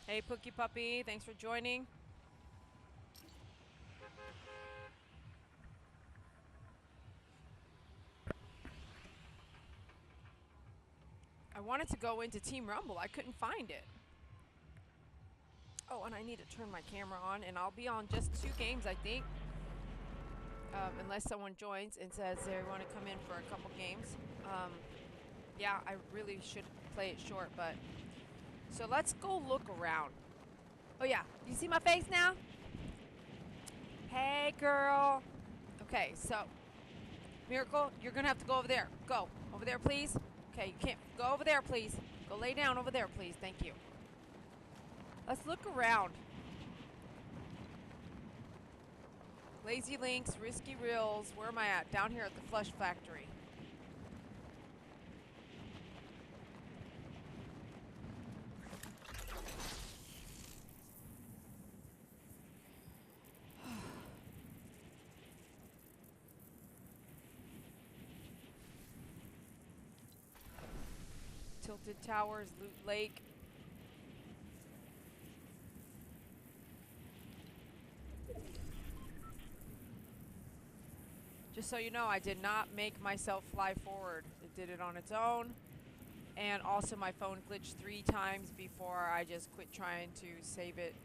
Hey, Pookie Puppy, thanks for joining. I wanted to go into Team Rumble. I couldn't find it. Oh, and I need to turn my camera on, and I'll be on just 2 games, I think. Unless someone joins and says they want to come in for a couple games. Yeah, I really should play it short, but... So let's go look around. Oh, yeah. You see my face now? Hey, girl. Okay, so... Miracle, you're going to have to go over there. Go. Over there, please. Okay, you can't... Go over there, please. Go lay down over there, please. Thank you. Let's look around. Lazy Links, Risky Reels. Where am I at? Down here at the Flush Factory. Tilted Towers, Loot Lake. Just so you know, I did not make myself fly forward. It did it on its own. And also my phone glitched 3 times before I just quit trying to save it.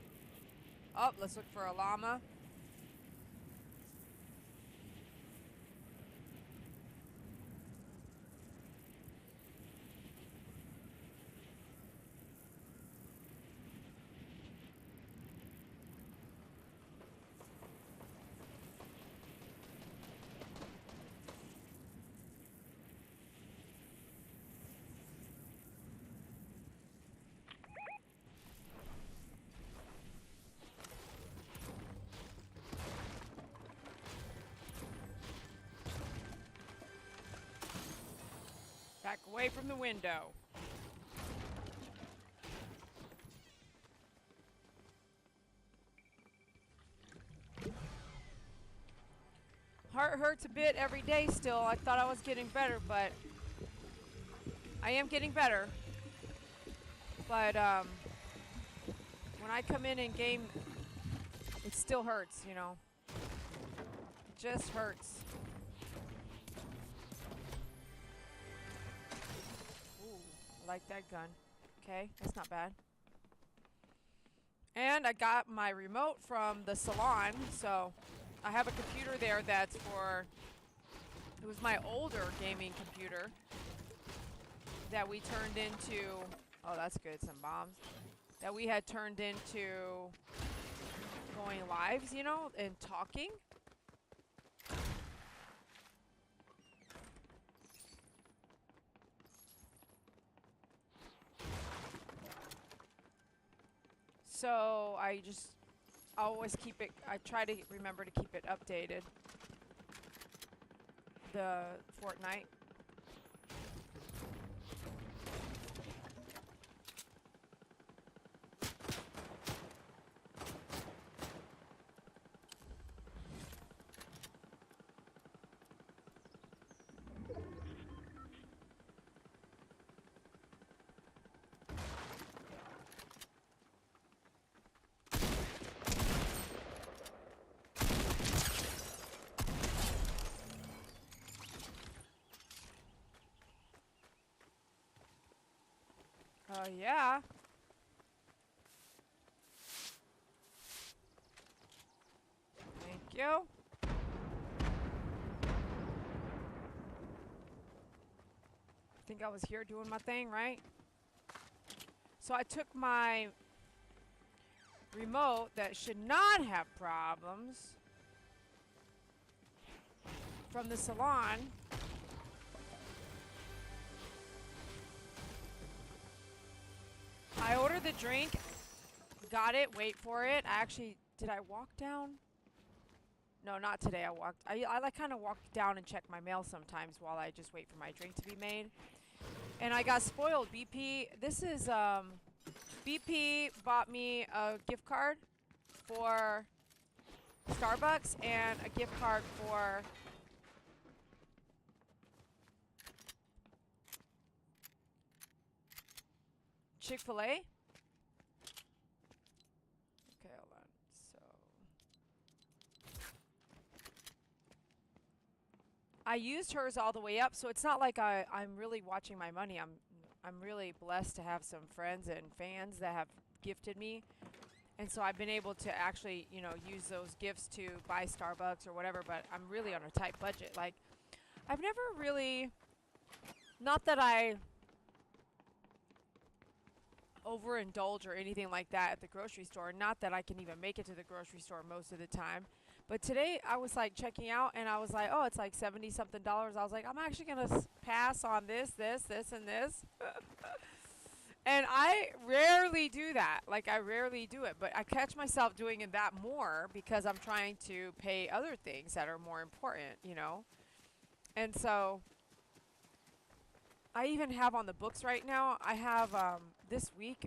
Oh, let's look for a llama. Back away from the window. Heart hurts a bit every day still. I thought I was getting better, but I am getting better. But when I come in and game, it still hurts, you know. It just hurts. Ooh, I like that gun. Okay, that's not bad. And I got my remote from the salon, so I have a computer there that's for... It was my older gaming computer that we turned into... Oh, that's good, some bombs. That we had turned into going lives, you know, and talking. So I always keep it, I try to remember to keep it updated. The Fortnite. Yeah. Thank you. I think I was here doing my thing, right? So I took my remote that should not have problems from the salon. I ordered the drink, got it, wait for it. Did I walk down? No, not today. I like kind of walk down and check my mail sometimes while I just wait for my drink to be made. And I got spoiled. BP bought me a gift card for Starbucks and a gift card for Chick-fil-A. I used hers all the way up, so it's not like I'm really watching my money. I'm really blessed to have some friends and fans that have gifted me. And so I've been able to actually, use those gifts to buy Starbucks or whatever, but I'm really on a tight budget. Like, I've never really, not that I overindulge or anything like that at the grocery store. Not that I can even make it to the grocery store most of the time. But today I was like checking out and I was like, oh, it's like 70 something dollars. I was like, I'm actually going to pass on this, and this. And I rarely do that. Like, I rarely do it. But I catch myself doing it that more because I'm trying to pay other things that are more important. And so I even have on the books right now, I have this week,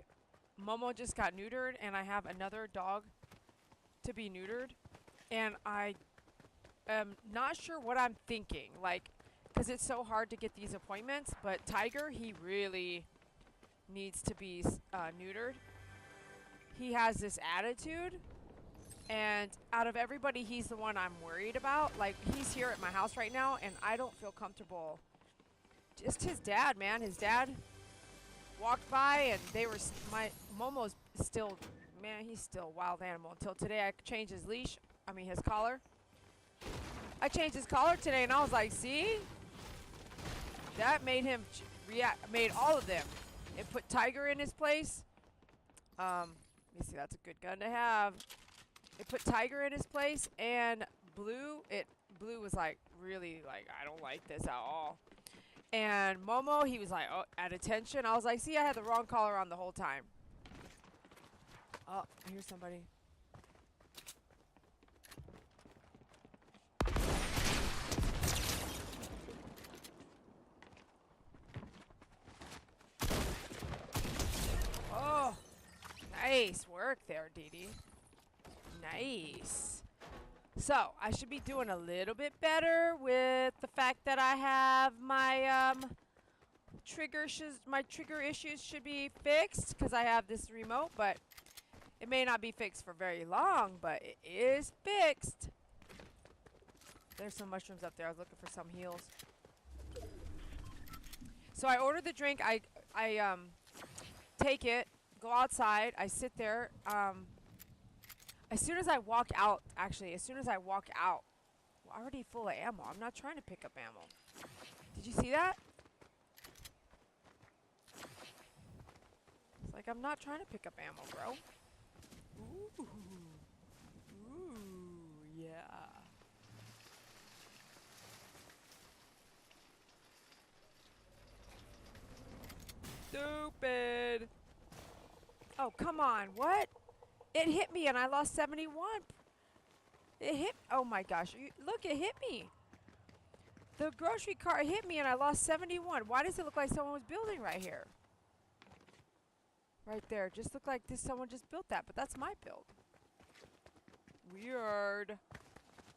Momo just got neutered, and I have another dog to be neutered. And I am not sure what I'm thinking, like, because it's so hard to get these appointments. But Tiger, he really needs to be neutered. He has this attitude, and out of everybody, he's the one I'm worried about. Like, he's here at my house right now, and I don't feel comfortable. Just his dad, man. His dad walked by, and they were my Momo's still, man, he's still a wild animal. Until today, I changed his leash. I mean, his collar. I changed his collar today, and I was like, see, that made him react. Made all of them. It put Tiger in his place. Let me see. That's a good gun to have. It put Tiger in his place, and Blue. Blue was like, really, like, I don't like this at all. And Momo, he was like, oh, at attention. I was like, see, I had the wrong collar on the whole time. Oh, I hear somebody. Oh, nice work there, Dee Dee. Nice. So, I should be doing a little bit better with the fact that I have my my trigger issues should be fixed because I have this remote, but it may not be fixed for very long, but it is fixed. There's some mushrooms up there. I was looking for some heals. So I ordered the drink. I take it, go outside. I sit there. As soon as I walk out, I'm already full of ammo. I'm not trying to pick up ammo. Did you see that? It's like I'm not trying to pick up ammo, bro. Ooh. Ooh, yeah. Stupid. Oh, come on. What? It hit me and I lost 71. It hit. Oh my gosh. Look, it hit me. The grocery cart hit me and I lost 71. Why does it look like someone was building right here? Right there. Just looked like someone just built that, but that's my build. Weird.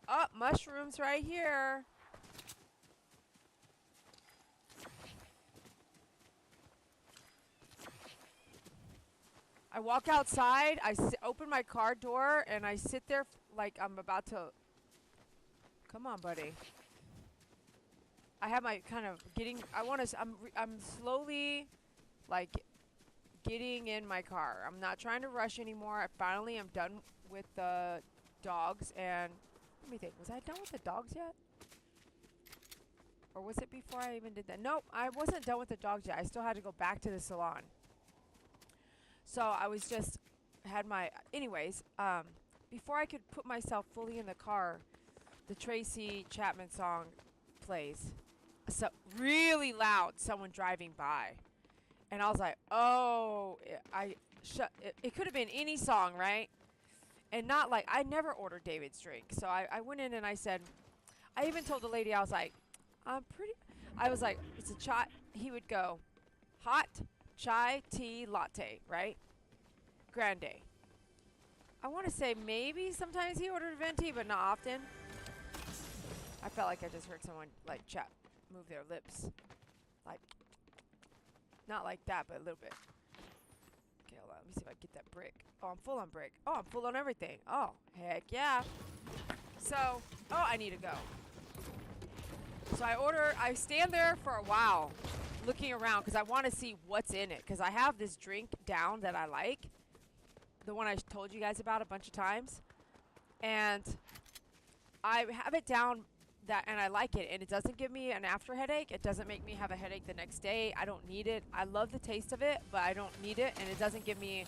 Oh, mushrooms right here. I walk outside, open my car door, and I sit there like I'm about to... Come on, buddy. I have my kind of getting... I'm slowly, like, getting in my car. I'm not trying to rush anymore. I finally am done with the dogs, and... Let me think. Was I done with the dogs yet? Or was it before I even did that? Nope, I wasn't done with the dogs yet. I still had to go back to the salon. So I was just, anyways, before I could put myself fully in the car, the Tracy Chapman song plays. So really loud, someone driving by. And I was like, oh, it could have been any song, right? And not like, I never ordered David's drink. So I went in and I said, I even told the lady, I was like, it's a chai. He would go, hot chai tea latte, right? Grande. I want to say maybe sometimes he ordered venti, but not often. I felt like I just heard someone like move their lips. Like, not like that, but a little bit. Okay, hold on. Let me see if I can get that brick. Oh, I'm full on brick. Oh, I'm full on everything. Oh, heck yeah. So, I need to go. So I stand there for a while looking around because I want to see what's in it. Because I have this drink down that I like, the one I told you guys about a bunch of times. And I have it down that, and I like it, and it doesn't give me an after headache. It doesn't make me have a headache the next day. I don't need it. I love the taste of it, but I don't need it, and it doesn't give me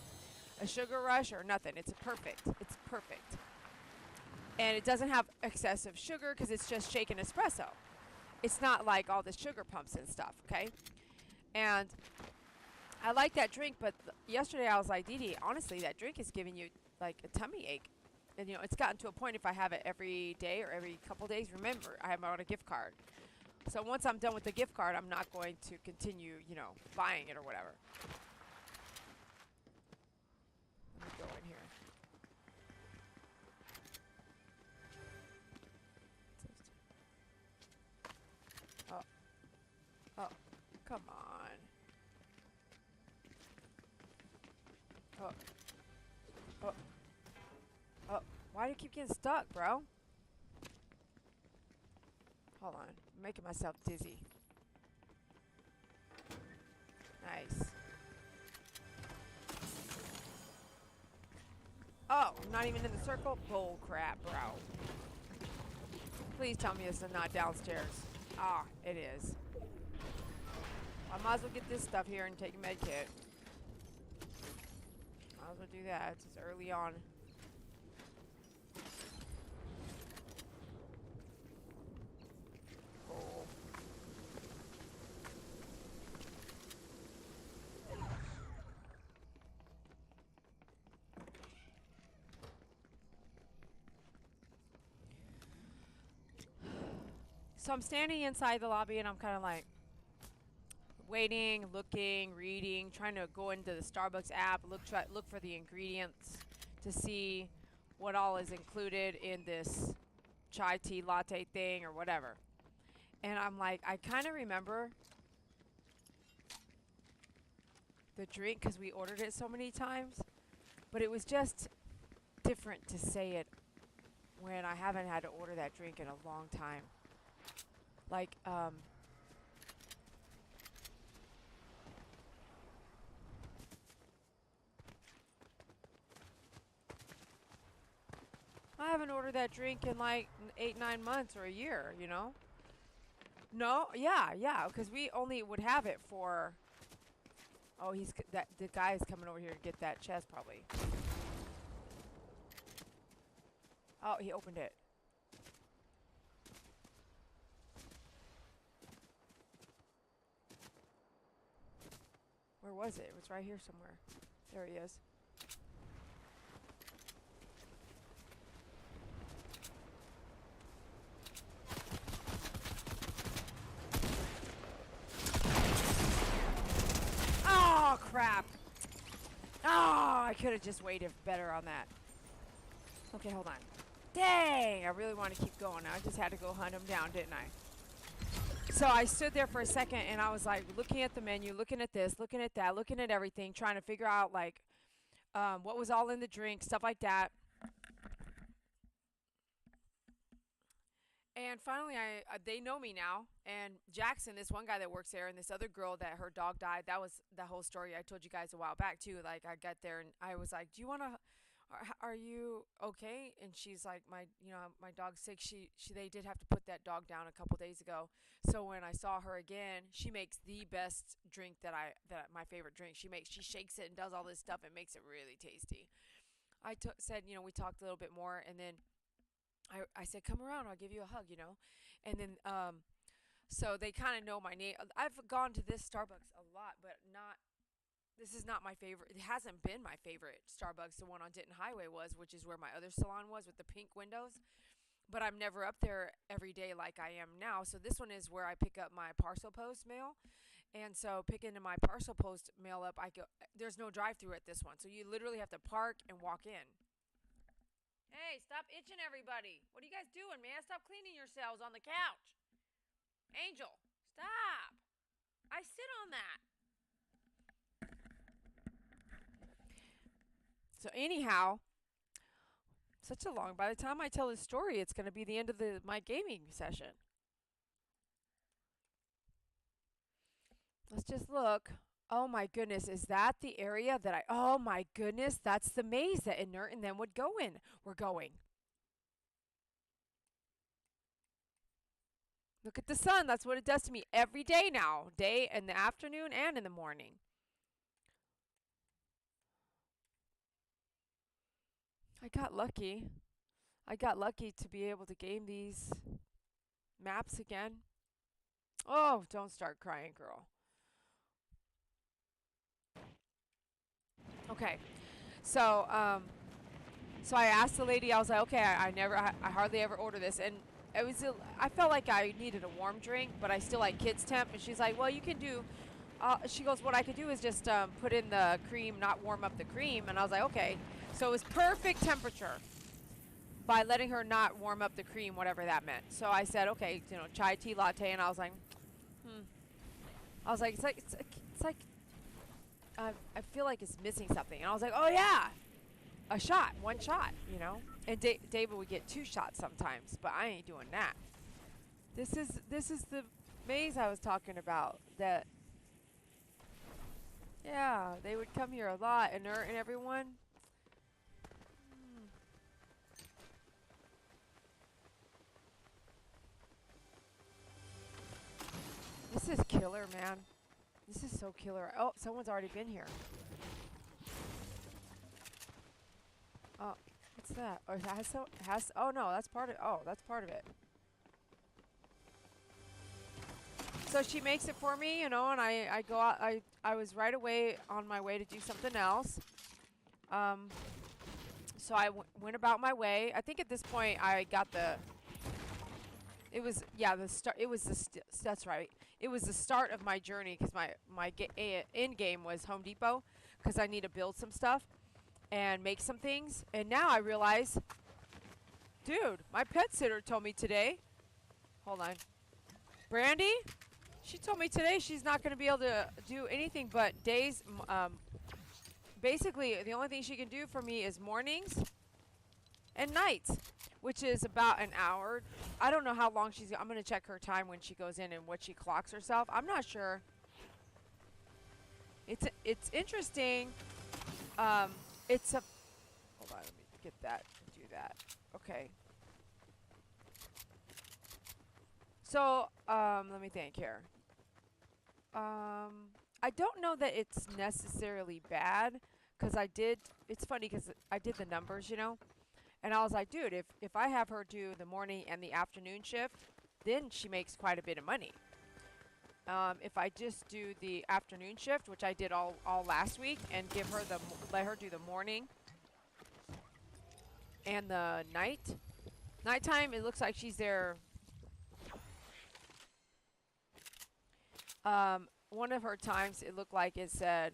a sugar rush or nothing. It's perfect. It's perfect. And it doesn't have excessive sugar because it's just shaken espresso. It's not like all the sugar pumps and stuff, okay? And I like that drink, but yesterday I was like, Dee Dee, honestly, that drink is giving you like a tummy ache. And you know, it's gotten to a point if I have it every day or every couple days, remember, I have on a gift card. So once I'm done with the gift card, I'm not going to continue, you know, buying it or whatever. Let me go in here. Oh, oh, come on. Oh, oh, oh. Why do you keep getting stuck, bro? Hold on. I'm making myself dizzy. Nice. Oh, I'm not even in the circle? Bull crap, bro. Please tell me this is not downstairs. Ah, it is. I might as well get this stuff here and take a med kit. Might as well do that. It's just early on. Cool. So I'm standing inside the lobby and I'm kind of like waiting, looking, reading, trying to go into the Starbucks app, look for the ingredients to see what all is included in this chai tea latte thing or whatever. And I'm like, I kind of remember the drink because we ordered it so many times, but it was just different to say it when I haven't had to order that drink in a long time. Like, I haven't ordered that drink in like 8, 9 months or a year, you know? No, yeah, because we only would have it for. Oh, the guy is coming over here to get that chest probably. Oh, he opened it. Where was it? It was right here somewhere. There he is. Oh, crap. Oh, I could have just waited better on that. Okay, hold on. Dang, I really want to keep going. I just had to go hunt him down, didn't I? So I stood there for a second and I was like looking at the menu, looking at this, looking at that, looking at everything, trying to figure out like what was all in the drink, stuff like that. And finally, they know me now. And Jackson, this one guy that works there, and this other girl that her dog died. That was the whole story I told you guys a while back too. Like I got there and I was like, "Do you want to? Are you okay?" And she's like, my dog's sick. They did have to put that dog down a couple days ago. So when I saw her again, she makes the best drink that my favorite drink. She shakes it and does all this stuff and makes it really tasty. Said, we talked a little bit more, and then I said, come around, I'll give you a hug. And then, so they kind of know my name. I've gone to this Starbucks a lot, but this is not my favorite. It hasn't been my favorite Starbucks. The one on Denton Highway was, which is where my other salon was with the pink windows. But I'm never up there every day like I am now. So this one is where I pick up my parcel post mail. And so picking my parcel post mail up, there's no drive through at this one. So you literally have to park and walk in. Hey, stop itching everybody. What are you guys doing, man? Stop cleaning yourselves on the couch. Angel, stop. I sit on that. So anyhow, such a long. By the time I tell this story, it's going to be the end of my gaming session. Let's just look. Oh my goodness, is that the area that oh my goodness, that's the maze that Inert and them would go in. We're going. Look at the sun. That's what it does to me every day now. Day in the afternoon and in the morning. I got lucky. I got lucky to be able to game these maps again. Oh, don't start crying, girl. Okay. So, so I asked the lady, I was like, okay, I hardly ever order this. And I felt like I needed a warm drink, but I still like kids temp. And she's like, well, you can do, she goes, what I could do is just put in the cream, not warm up the cream. And I was like, okay. So it was perfect temperature by letting her not warm up the cream, whatever that meant. So I said, okay, chai tea latte. And I was like, I was like, it's like, I feel like it's missing something. And I was like, oh yeah, a shot, one shot, And David would get 2 shots sometimes, but I ain't doing that. This is the maze I was talking about. That, yeah, they would come here a lot, and everyone. This is killer, man. This is so killer. Oh, someone's already been here. Oh, what's that? Oh, oh no, that's part of. Oh, that's part of it. So she makes it for me, and I go out. I was right away on my way to do something else. So I went about my way. I think at this point I got the. It was the start. It was that's right. It was the start of my journey because my end game was Home Depot because I need to build some stuff and make some things. And now I realize, dude, my pet sitter told me today. Hold on, Brandy. She told me today she's not going to be able to do anything but days. Basically, the only thing she can do for me is mornings and nights, which is about an hour. I don't know how long I'm going to check her time when she goes in and what she clocks herself. I'm not sure. It's interesting. It's a. Hold on, let me get that. Do that. Okay. So, let me think here. I don't know that it's necessarily bad, because it's funny because I did the numbers, and I was like, dude, if I have her do the morning and the afternoon shift, then she makes quite a bit of money. If I just do the afternoon shift, which I did all last week, and let her do the morning and the nighttime, it looks like she's there. One of her times, it looked like it said,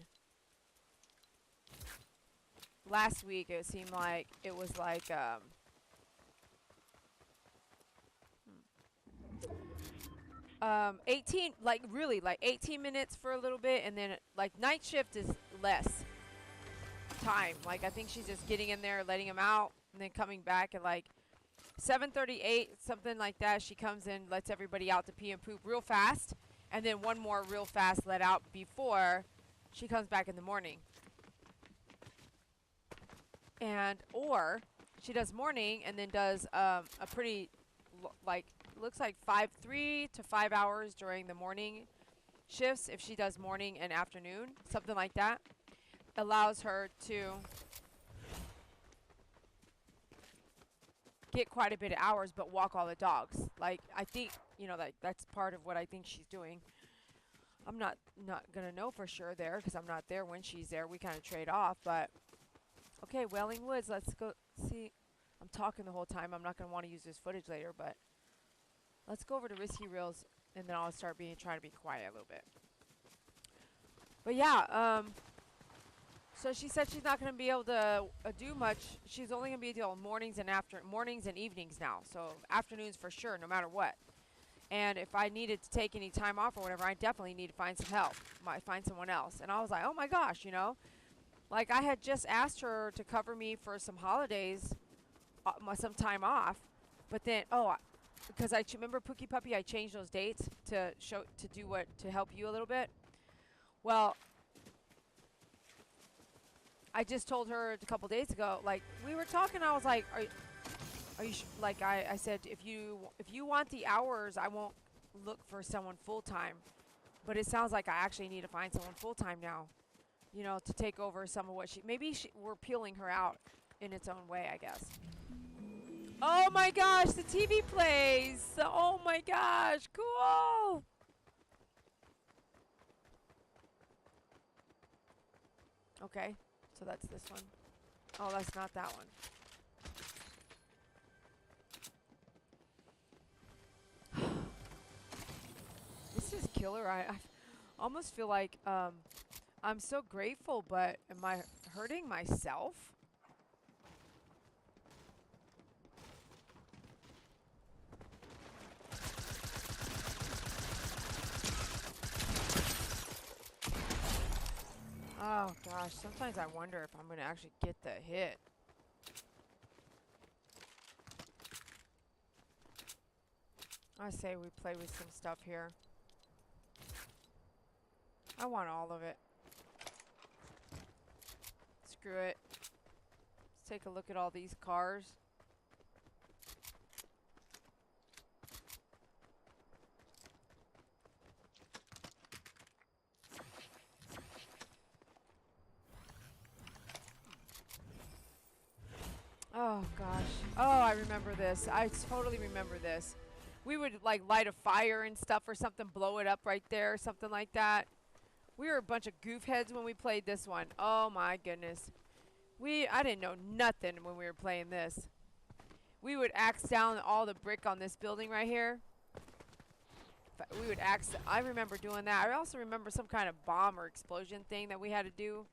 last week, it seemed like it was like, 18, like really, like 18 minutes for a little bit, and then like night shift is less time. Like I think she's just getting in there, letting him out, and then coming back at like 7:38, something like that. She comes in, lets everybody out to pee and poop real fast, and then one more real fast let out before she comes back in the morning. And or she does morning and then does a pretty looks like 3 to 5 hours during the morning shifts. If she does morning and afternoon, something like that, allows her to get quite a bit of hours but walk all the dogs. Like I think that's part of what I think she's doing. I'm not gonna know for sure there because I'm not there when she's there. We kind of trade off. But okay, Welling Woods, let's go see. I'm talking the whole time. I'm not gonna want to use this footage later, but let's go over to Risky Reels, and then I'll start trying to be quiet a little bit. But yeah, so she said she's not going to be able to do much. She's only going to be doing mornings and evenings now. So afternoons for sure, no matter what. And if I needed to take any time off or whatever, I definitely need to find some help. Find someone else. And I was like, oh my gosh, like I had just asked her to cover me for some holidays, some time off. But then, because I remember Pookie Puppy, I changed those dates to help you a little bit. Well, I just told her a couple days ago, like, we were talking, I was like, are you like, I said, if you want the hours, I won't look for someone full-time. But it sounds like I actually need to find someone full-time now, you know, to take over some of what we're peeling her out in its own way, I guess. Oh my gosh, the TV plays. Oh my gosh, cool. Okay, so that's this one. Oh, that's not that one. This is killer. I almost feel like I'm so grateful, but am I hurting myself? Oh gosh, sometimes I wonder if I'm going to actually get the hit. I say we play with some stuff here. I want all of it. Screw it. Let's take a look at all these cars. Oh gosh. Oh, I remember this. I totally remember this. We would like light a fire and stuff or something, blow it up right there, something like that. We were a bunch of goofheads when we played this one. Oh my goodness. I didn't know nothing when we were playing this. We would axe down all the brick on this building right here. We would axe. I remember doing that. I also remember some kind of bomb or explosion thing that we had to do.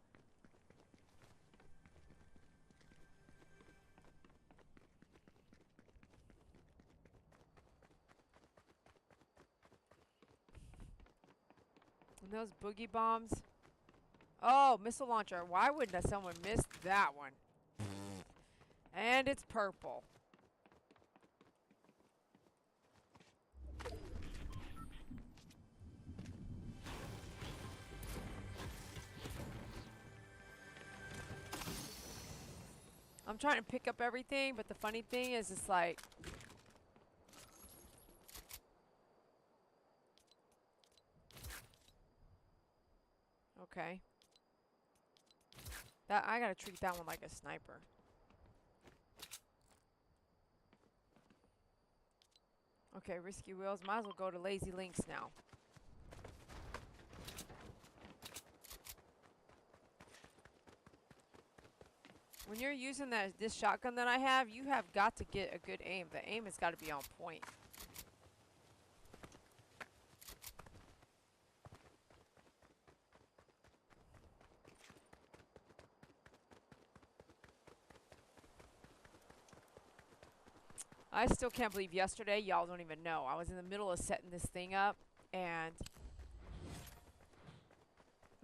And those boogie bombs. Oh, missile launcher. Why wouldn't someone miss that one? And it's purple. I'm trying to pick up everything, but the funny thing is it's like... Okay. I gotta treat that one like a sniper. Okay, Risky Wheels. Might as well go to Lazy Links now. When you're using this shotgun that I have, you have got to get a good aim. The aim has got to be on point. I still can't believe yesterday, y'all don't even know. I was in the middle of setting this thing up, and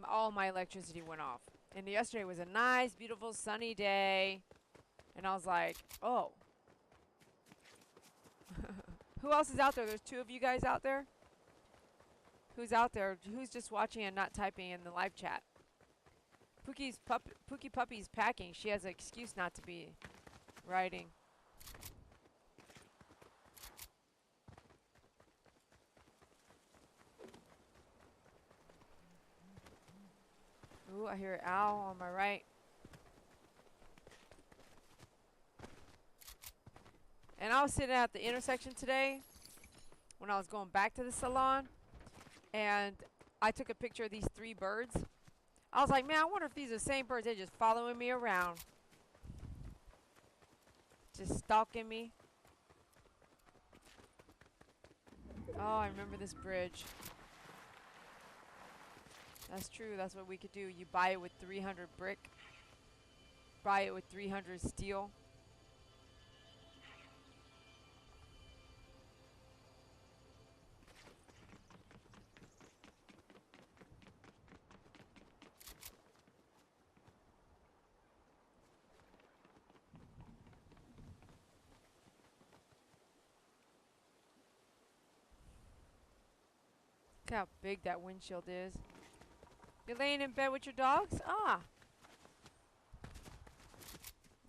all my electricity went off. And yesterday was a nice, beautiful, sunny day. And I was like, oh. Who else is out there? There's two of you guys out there? Who's out there? Who's just watching and not typing in the live chat? Pookie Puppy's packing. She has an excuse not to be writing. Ooh, I hear Owl on my right. And I was sitting at the intersection today when I was going back to the salon, and I took a picture of these three birds. I was like, man, I wonder if these are the same birds. They're just following me around. Just stalking me. Oh, I remember this bridge. That's true. That's what we could do. You buy it with 300 brick. Buy it with 300 steel. Look how big that windshield is. You're laying in bed with your dogs? Ah.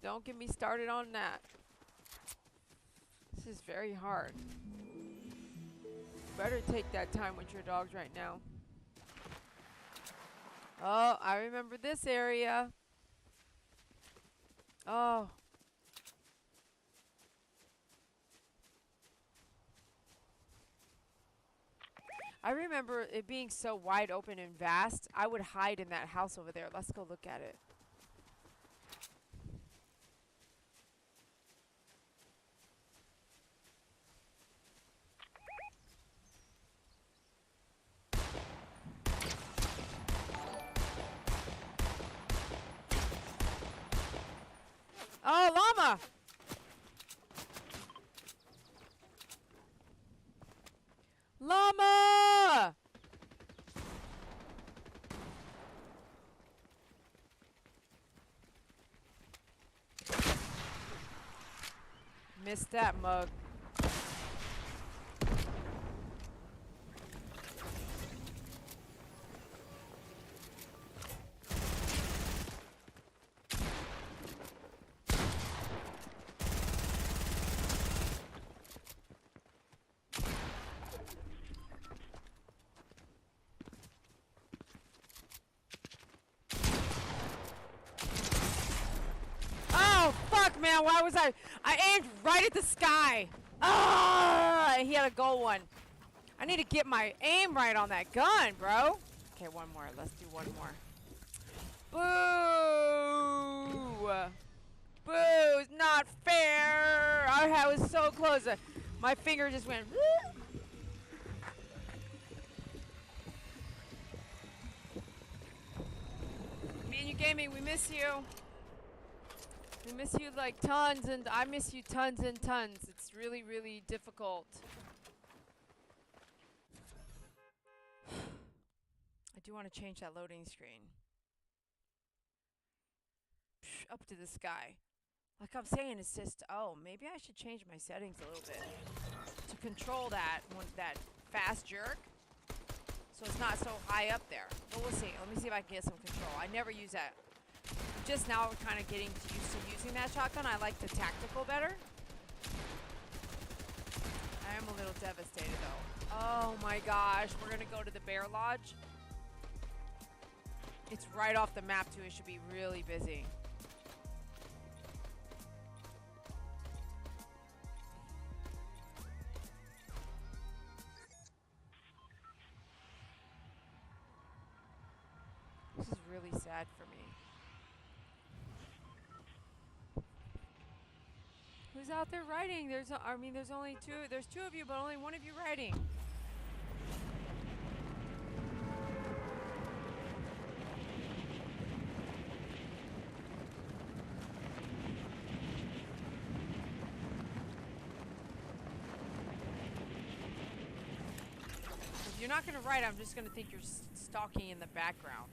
Don't get me started on that. This is very hard. Better take that time with your dogs right now. Oh, I remember this area. Oh. I remember it being so wide open and vast. I would hide in that house over there. Let's go look at it. Oh, llama! Llama! Missed that mug. Oh, fuck, man. Why was I aimed right at the sky. Ah! He had a gold one. I need to get my aim right on that gun, bro. Okay, one more. Let's do one more. Boo! Boo! It's not fair. I was so close. My finger just went. Manu Gaming, we miss you. We miss you like tons, and I miss you tons and tons. It's really, really difficult. I do want to change that loading screen. Up to the sky. Like I'm saying, it's just, oh, maybe I should change my settings a little bit to control that fast jerk, so it's not so high up there. But we'll see. Let me see if I can get some control. I never use that. Just now we're kind of getting used to using that shotgun. I like the tactical better. I am a little devastated though. Oh my gosh, we're gonna go to the Bear Lodge. It's right off the map too. It should be really busy. This is really sad for me. Who's out there riding? There's only two. There's two of you, but only one of you riding. If you're not gonna ride, I'm just gonna think you're stalking in the background.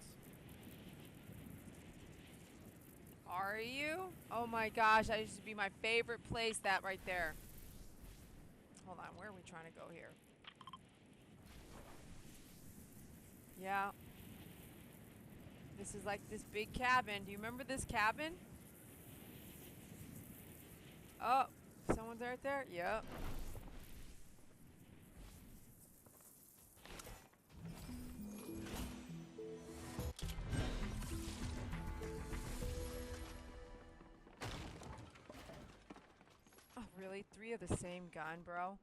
Are you? Oh my gosh, that used to be my favorite place, that right there. Hold on, where are we trying to go here? Yeah. This is like this big cabin. Do you remember this cabin? Oh, someone's right there? Yep. Really? 3 of the same gun, bro?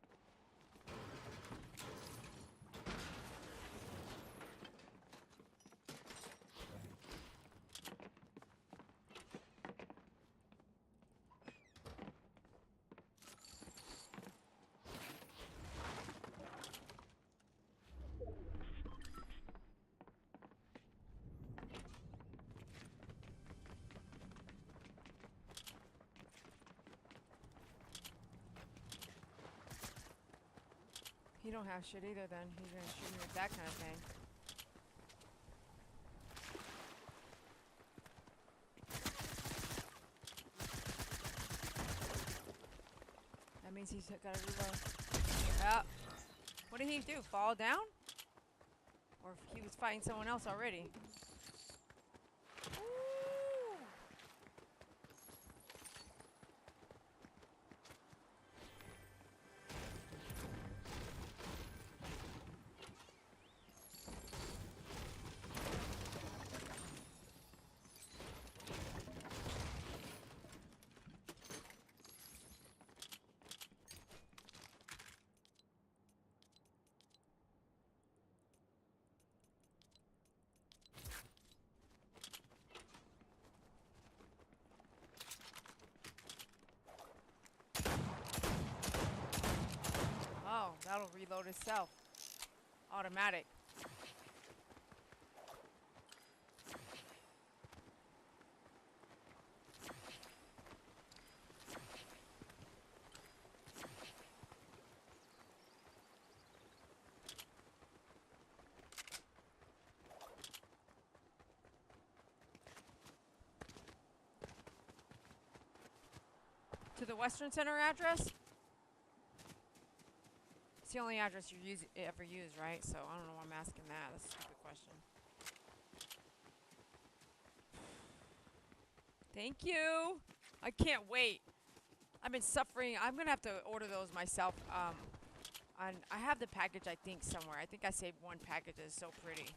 You don't have shit either then. He's gonna shoot me with that kind of thing. That means he's gotta reload. Yeah. What did he do? Fall down? Or if he was was fighting someone else already. Ooh. Oh, that'll reload itself. Automatic. To the Western Center address? It's the only address you ever use, right? So I don't know why I'm asking that. That's a stupid question. Thank you. I can't wait. I've been suffering. I'm going to have to order those myself. I have the package, I think, somewhere. I think I saved one package. It's so pretty.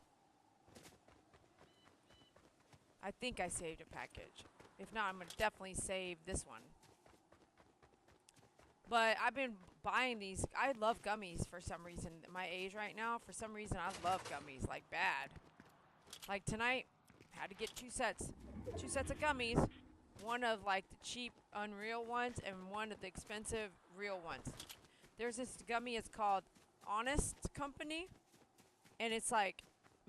I think I saved a package. If not, I'm going to definitely save this one. But I've been buying these. I love gummies for some reason. My age right now, for some reason, I love gummies like bad. Like tonight, had to get 2 sets. 2 sets of gummies. One of like the cheap Unreal ones and one of the expensive real ones. There's this gummy. It's called Honest Company, and it's like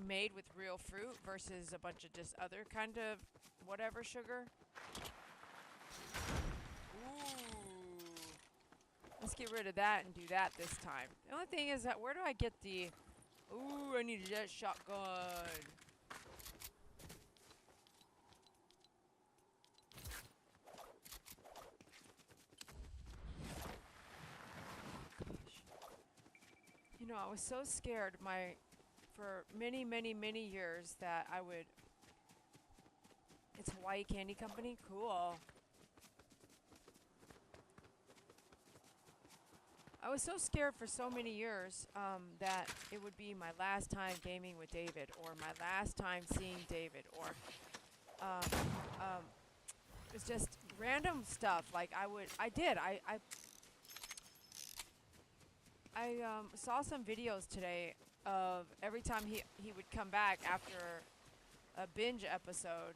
made with real fruit versus a bunch of just other kind of whatever sugar. Let's get rid of that and do that this time. The only thing is that where do I get the... Ooh, I need a jet shotgun. Gosh. You know, I was so scared for many, many, many years that I would... It's Hawaii Candy Company? Cool. I was so scared for so many years that it would be my last time gaming with David, or my last time seeing David, or it's just random stuff. Like I saw some videos today of every time he would come back after a binge episode.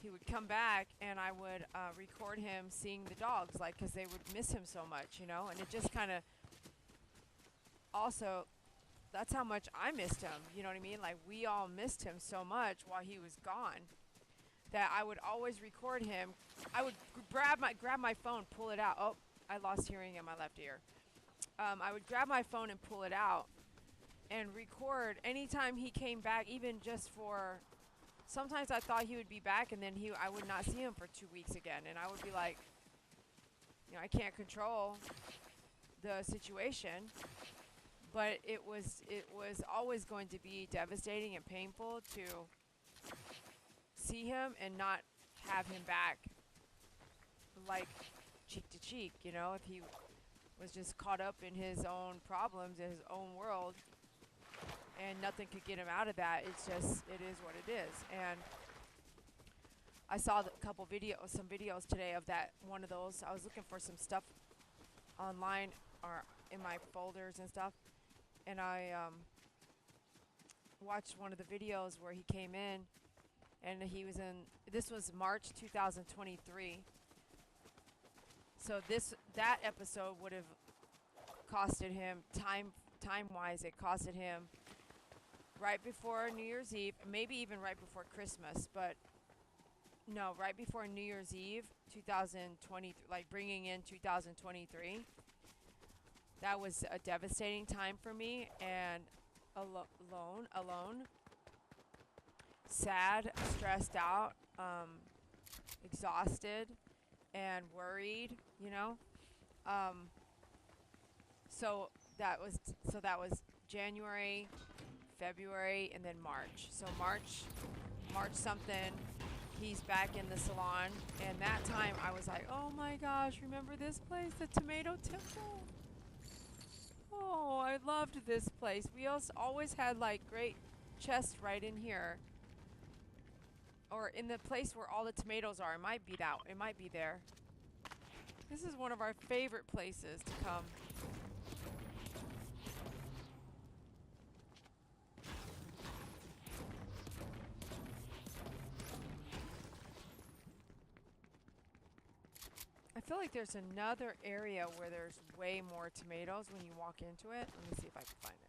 He would come back and I would record him seeing the dogs, like, because they would miss him so much, you know? And it just kind of, also, that's how much I missed him, you know what I mean? Like, we all missed him so much while he was gone that I would always record him. I would grab my phone, pull it out. Oh, I lost hearing in my left ear. I would grab my phone and pull it out and record anytime he came back, even just for... Sometimes I thought he would be back, and then I would not see him for 2 weeks again, and I would be like, you know, I can't control the situation, but it was always going to be devastating and painful to see him and not have him back, like cheek to cheek, you know, if he was just caught up in his own problems, in his own world. And nothing could get him out of that. It's just, it is what it is. And I saw some videos today of that, one of those. I was looking for some stuff online or in my folders and stuff. And I watched one of the videos where he came in and this was March 2023. So that episode would have costed him, time-wise, it costed him right before New Year's Eve, maybe even right before Christmas, but no, right before New Year's Eve, 2020, like bringing in 2023. That was a devastating time for me, and alone, sad, stressed out, exhausted, and worried, you know. So that was January February, and then March. So March something, he's back in the salon. And that time I was like, oh my gosh, remember this place, the Tomato Temple? Oh, I loved this place. We also always had like great chests right in here. Or in the place where all the tomatoes are. It might be that. It might be there. This is one of our favorite places to come. I feel like there's another area where there's way more tomatoes when you walk into it. Let me see if I can find it.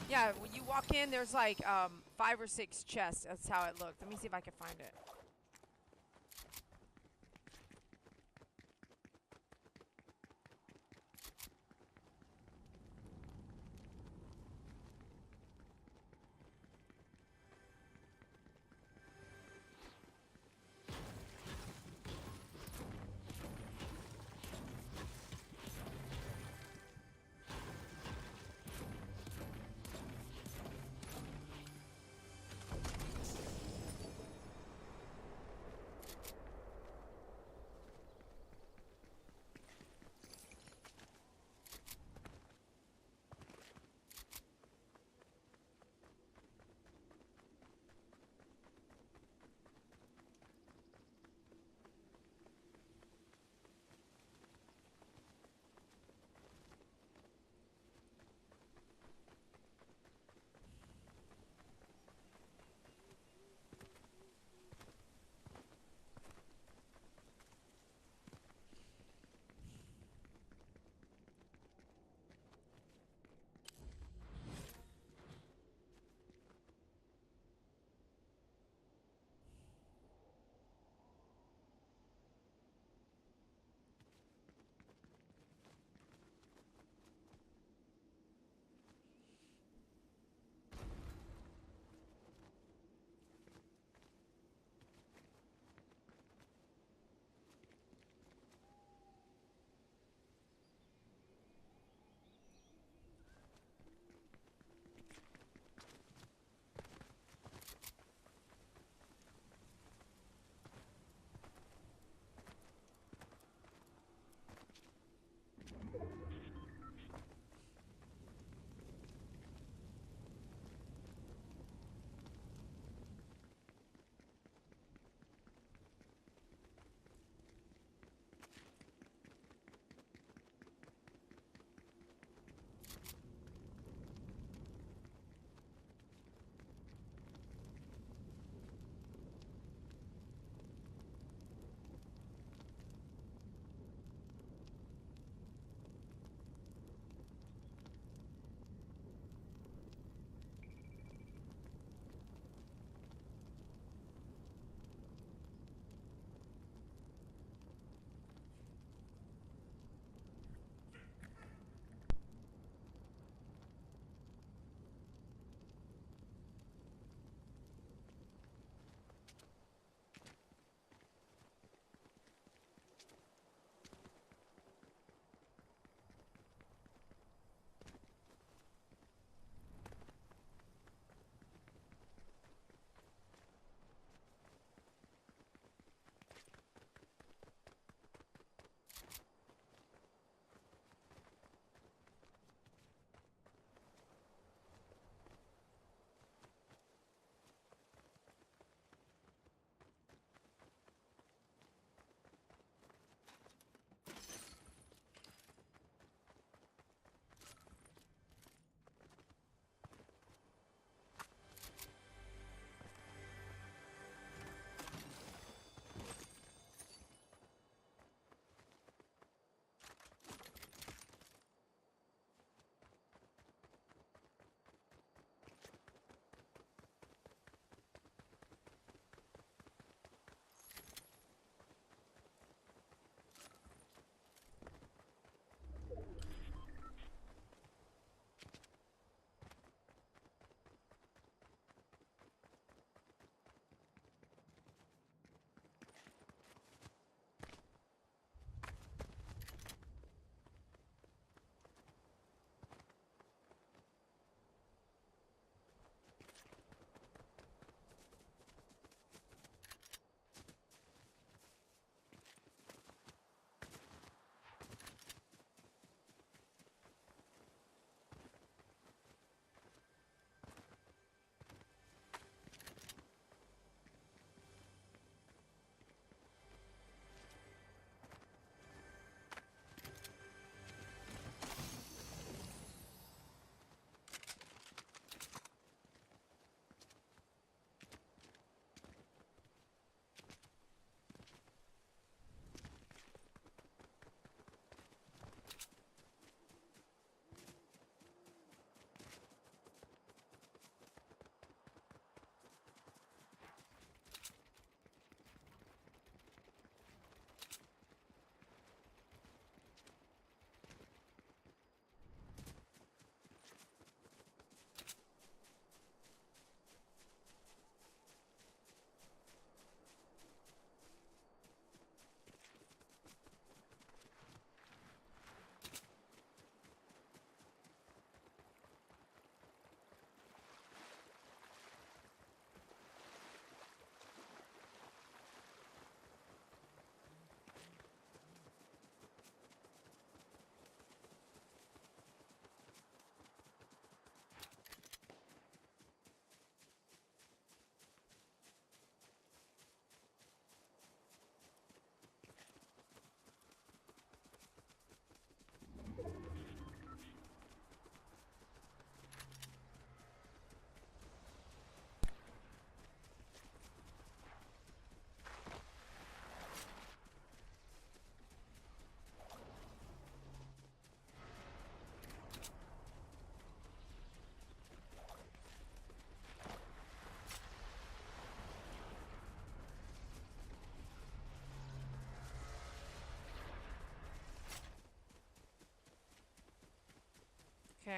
Yeah, when you walk in, there's like 5 or 6 chests. That's how it looked. Let me see if I can find it.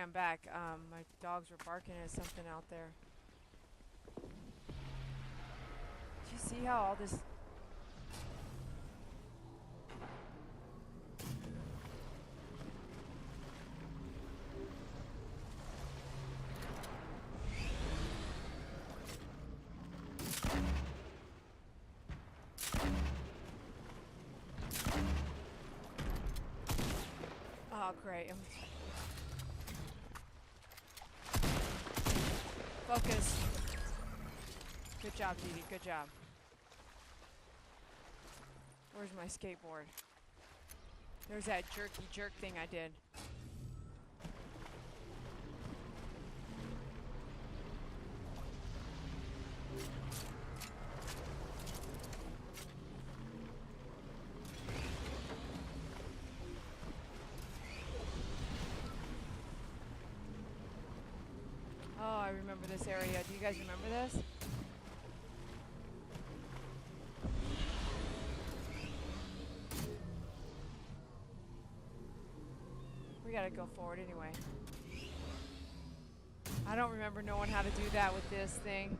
I'm back. My dogs were barking at something out there. Do you see how all this... Oh, great. Focus. Good job, Dee Dee. Good job. Where's my skateboard? There's that jerky jerk thing I did. Oh, I remember this area. Do you guys remember this? We gotta go forward anyway. I don't remember knowing how to do that with this thing.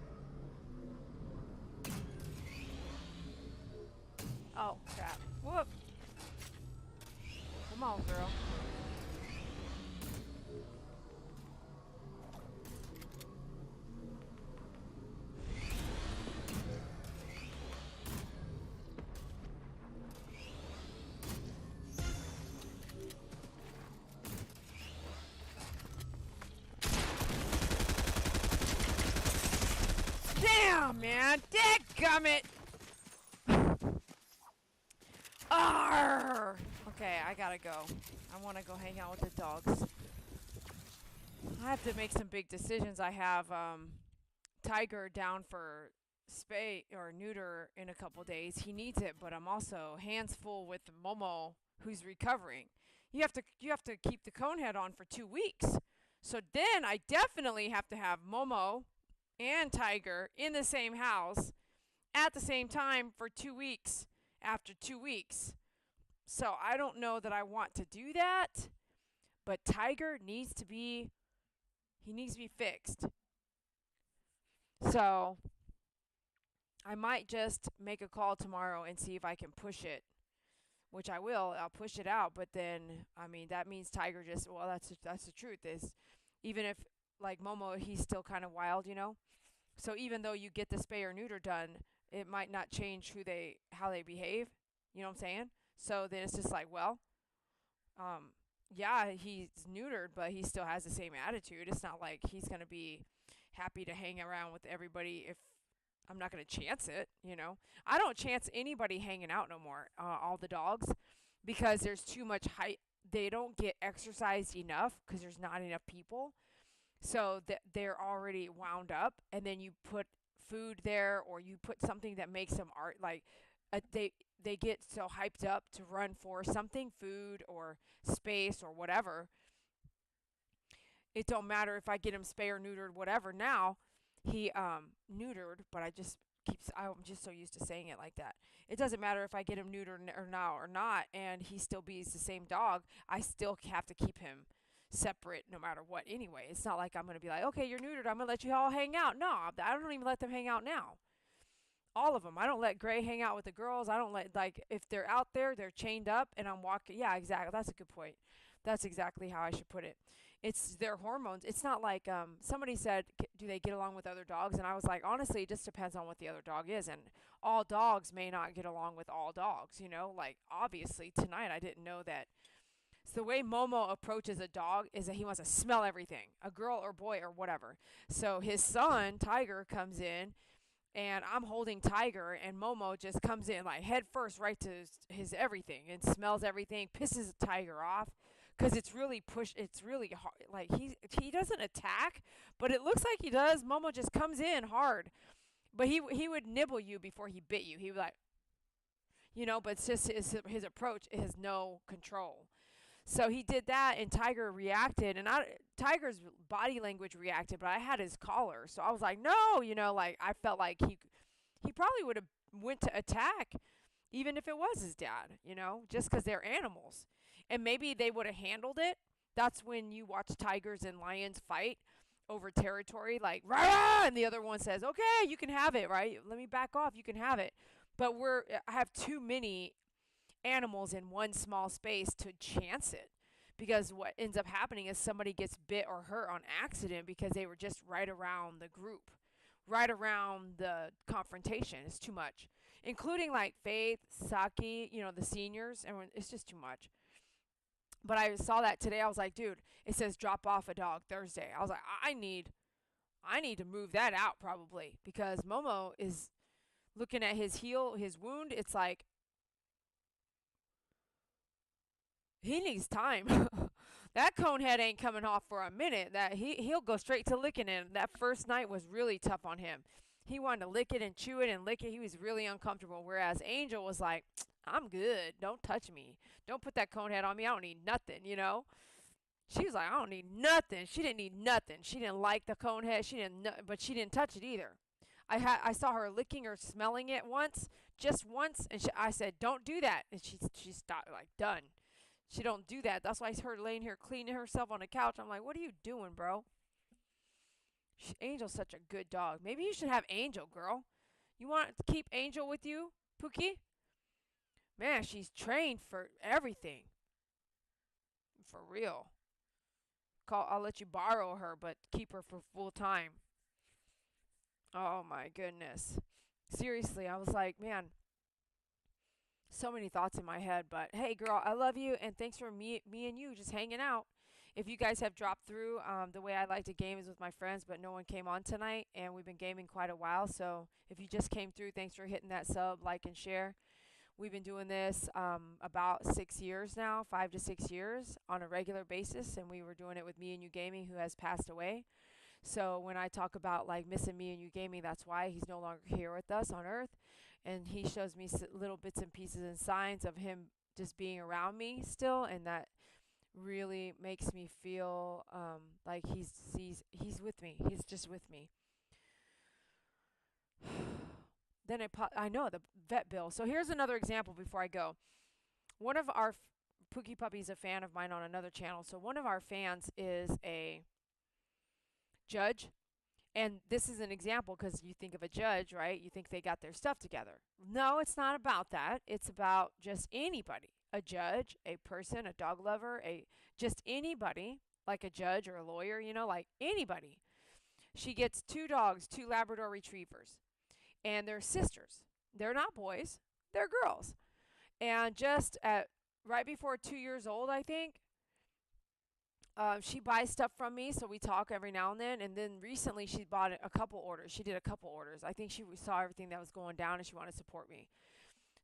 Oh, crap. Whoop. Come on, girl. Damn, man. Dadgummit. Arrgh. Okay, I gotta go. I want to go hang out with the dogs. I have to make some big decisions. I have Tiger down for spay or neuter in a couple days. He needs it, but I'm also hands full with Momo, who's recovering. You have to keep the cone head on for 2 weeks. So then I definitely have to have Momo and Tiger in the same house at the same time for 2 weeks after 2 weeks. So I don't know that I want to do that, but Tiger needs to be fixed. So I might just make a call tomorrow and see if I can push it, which I will. I'll push it out, but then I mean that means Tiger just well that's the truth is even if like Momo he's still kind of wild. So even though you get the spay or neuter done, it might not change how they behave. You know what I'm saying? So then it's just like, well, yeah, he's neutered, but he still has the same attitude. It's not like he's gonna be happy to hang around with everybody if I'm not gonna chance it. I don't chance anybody hanging out no more. All the dogs, because there's too much height. They don't get exercised enough because there's not enough people. So they're already wound up, and then you put food there, or you put something that makes them art like they get so hyped up to run for something, food or space or whatever. It don't matter if I get him spay or neutered, whatever. Now he neutered, but I'm just so used to saying it like that. It doesn't matter if I get him neutered or now or not, and he still be the same dog. I still have to keep him separate no matter what anyway. It's not like I'm going to be like, okay, you're neutered, I'm going to let you all hang out. No, I don't even let them hang out now. All of them. I don't let Gray hang out with the girls. I don't let, like, if they're out there, they're chained up and I'm walking. Yeah, exactly. That's a good point. That's exactly how I should put it. It's their hormones. It's not like somebody said, do they get along with other dogs? And I was like, honestly, it just depends on what the other dog is. And all dogs may not get along with all dogs. Like, obviously, tonight I didn't know that. So the way Momo approaches a dog is that he wants to smell everything, a girl or boy or whatever. So his son, Tiger, comes in, and I'm holding Tiger, and Momo just comes in like head first right to his everything and smells everything, pisses Tiger off because it's really hard. Like he doesn't attack, but it looks like he does. Momo just comes in hard, but he would nibble you before he bit you. He would like, but it's just his approach has no control. So he did that, and Tiger reacted, and Tiger's body language reacted, but I had his collar, so I was like, no, like I felt like he probably would have went to attack, even if it was his dad, just because they're animals, and maybe they would have handled it, That's when you watch tigers and lions fight over territory, like rah, rah, and the other one says, "Okay, you can have it, right? Let me back off. You can have it." But I have too many animals in one small space to chance it. Because what ends up happening is somebody gets bit or hurt on accident because they were just right around the group, right around the confrontation. It's too much. Including like Faith, Saki, the seniors, and it's just too much. But I saw that today. I was like, dude, it says drop off a dog Thursday. I was like, I need to move that out probably because Momo is looking at his wound. It's like he needs time. That cone head ain't coming off for a minute. That he'll go straight to licking it. That first night was really tough on him. He wanted to lick it and chew it and lick it. He was really uncomfortable. Whereas Angel was like, I'm good. Don't touch me. Don't put that cone head on me. I don't need nothing. She was like, I don't need nothing. She didn't need nothing. She didn't like the cone head. But she didn't touch it either. I saw her licking or smelling it once, just once, and I said, don't do that. And she stopped, like, done. She don't do that. That's why I heard laying here cleaning herself on the couch. I'm like, what are you doing, bro? Angel's such a good dog. Maybe you should have Angel, girl. You want to keep Angel with you, Pookie? Man, she's trained for everything. For real. I'll let you borrow her, but keep her for full time. Oh my goodness. Seriously, I was like, man, so many thoughts in my head. But hey, girl, I love you, and thanks for me and you just hanging out. If you guys have dropped through, the way I like to game is with my friends, but no one came on tonight, and we've been gaming quite a while. So if you just came through, thanks for hitting that sub, like, and share. We've been doing this about 6 years now, 5 to 6 years on a regular basis, and we were doing it with Me and You Gaming, who has passed away. So when I talk about like missing Me and You Gaming, that's why he's no longer here with us on Earth, and he shows me little bits and pieces and signs of him just being around me still, and that really makes me feel like he's with me. He's just with me. Then I know the vet bill. So here's another example before I go. One of our Pookie Puppy's a fan of mine on another channel. So one of our fans is a judge. And this is an example because you think of a judge, right? You think they got their stuff together. No, it's not about that. It's about just anybody. A judge, a person, a dog lover, just anybody, like a judge or a lawyer, like anybody. She gets two dogs, two Labrador retrievers, and they're sisters. They're not boys, they're girls. And just at right before 2 years old, I think, she buys stuff from me, so we talk every now and then. And then recently, she bought a couple orders. She did a couple orders. I think she saw everything that was going down, and she wanted to support me.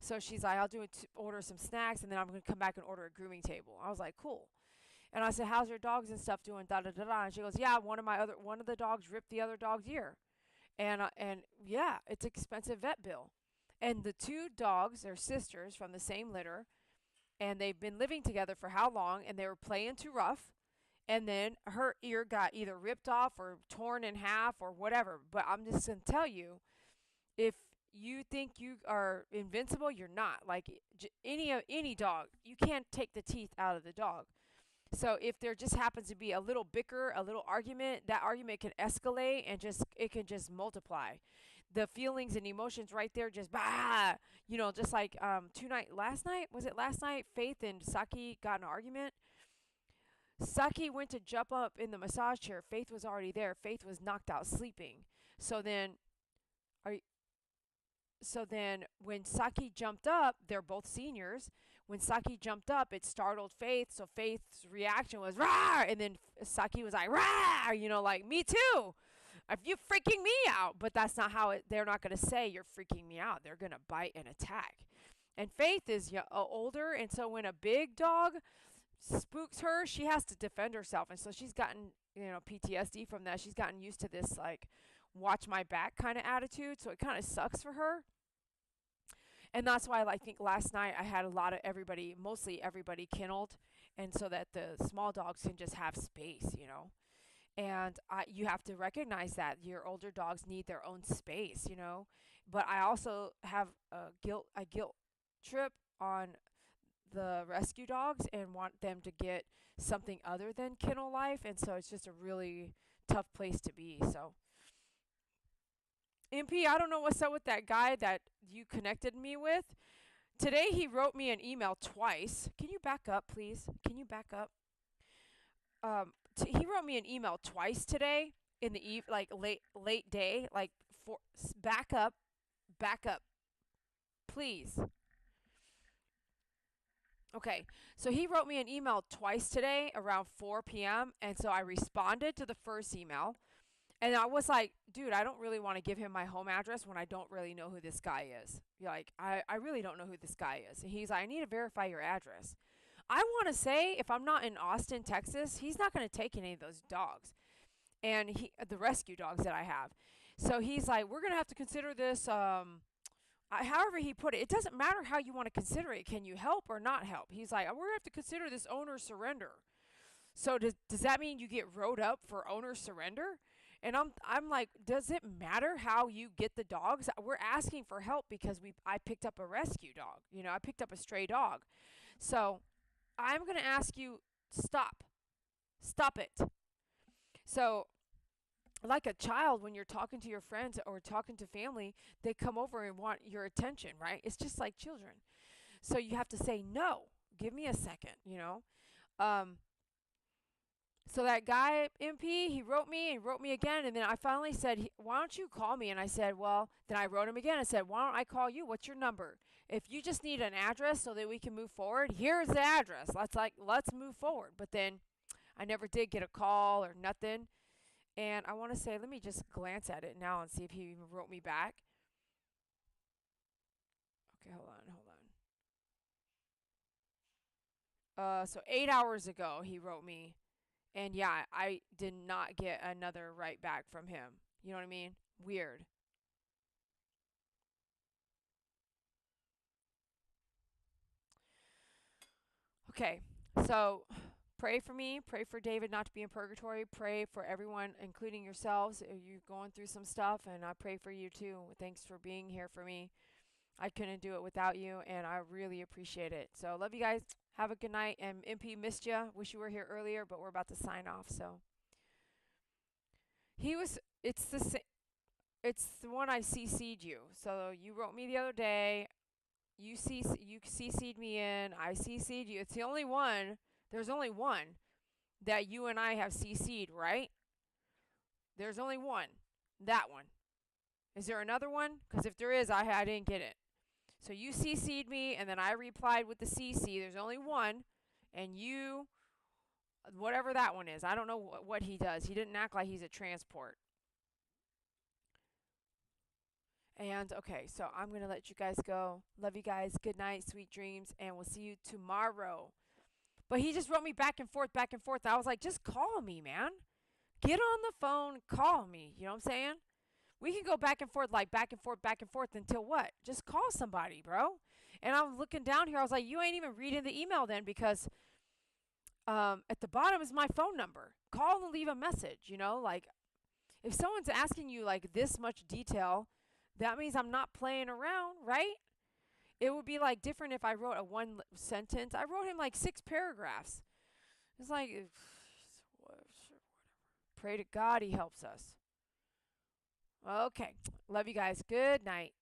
So she's like, I'll order some snacks, and then I'm going to come back and order a grooming table. I was like, cool. And I said, how's your dogs and stuff doing? Da da da da. And she goes, yeah, one of the dogs ripped the other dog's ear. And yeah, it's expensive vet bill. And the two dogs are sisters from the same litter, and they've been living together for how long? And they were playing too rough, and then her ear got either ripped off or torn in half or whatever. But I'm just going to tell you, if you think you are invincible, you're not. Like any dog, you can't take the teeth out of the dog. So if there just happens to be a little bicker, a little argument, that argument can escalate and it can just multiply. The feelings and emotions right there just just like last night Faith and Saki got in an argument. Saki went to jump up in the massage chair. Faith was already there. Faith was knocked out sleeping. So then are so then when Saki jumped up, they're both seniors. When Saki jumped up, it startled Faith. So Faith's reaction was rah, and then Saki was like rah, like me too. If you freaking me out, but that's not how they're not going to say you're freaking me out. They're going to bite and attack. And Faith is older, and so when a big dog spooks her, she has to defend herself, and so she's gotten PTSD from that. She's gotten used to this like watch my back kind of attitude, so it kind of sucks for her. And that's why I think last night I had mostly everybody kenneled, and so that the small dogs can just have space. And you have to recognize that your older dogs need their own space. But I also have a guilt trip on the rescue dogs and want them to get something other than kennel life, and so it's just a really tough place to be. So MP, I don't know what's up with that guy that you connected me with. Today he wrote me an email twice. Can you back up, please? Can you back up? He wrote me an email twice today in the like late day, like for back up, please. Okay, so he wrote me an email twice today around 4 p.m. And so I responded to the first email, and I was like, dude, I don't really want to give him my home address when I don't really know who this guy is. Like, I really don't know who this guy is. And he's like, I need to verify your address. I want to say, if I'm not in Austin, Texas, he's not going to take any of those dogs, and the rescue dogs that I have. So he's like, we're going to have to consider this. However he put it, it doesn't matter how you want to consider it. Can you help or not help? He's like, we're going to have to consider this owner surrender. So does that mean you get wrote up for owner surrender? And I'm like, does it matter how you get the dogs? We're asking for help because I picked up a rescue dog. I picked up a stray dog. So I'm going to ask you, stop. Stop it. So, like a child, when you're talking to your friends or talking to family, they come over and want your attention, right? It's just like children. So you have to say, no, give me a second. Um, so that guy, MP, he wrote me again, and then I finally said, why don't you call me? And I said, well, then I wrote him again. I said, why don't I call you? What's your number? If you just need an address so that we can move forward, here's the address. Let's move forward. But then I never did get a call or nothing. And I want to say, let me just glance at it now and see if he even wrote me back. Okay, hold on. So 8 hours ago, he wrote me. And yeah, I did not get another write back from him. You know what I mean? Weird. Okay, so pray for me. Pray for David not to be in purgatory. Pray for everyone, including yourselves. You're going through some stuff, and I pray for you too. Thanks for being here for me. I couldn't do it without you, and I really appreciate it. So, love you guys. Have a good night. And MP, missed you. Wish you were here earlier, but we're about to sign off. So, he was. It's the one I CC'd you. So you wrote me the other day. You CC'd me in. I CC'd you. It's the only one. There's only one that you and I have CC'd, right? There's only one. That one. Is there another one? Because if there is, I didn't get it. So you CC'd me, and then I replied with the CC. There's only one, and you, whatever that one is, I don't know what he does. He didn't act like he's a transport. And okay, so I'm going to let you guys go. Love you guys. Good night, sweet dreams, and we'll see you tomorrow. But he just wrote me back and forth, back and forth. I was like, just call me, man. Get on the phone, call me. You know what I'm saying? We can go back and forth, like back and forth until what? Just call somebody, bro. And I was looking down here. I was like, you ain't even reading the email then, because at the bottom is my phone number. Call and leave a message, like if someone's asking you like this much detail, that means I'm not playing around, right? It would be like different if I wrote a one sentence. I wrote him like 6 paragraphs. It's like, pray to God he helps us. Okay. Love you guys. Good night.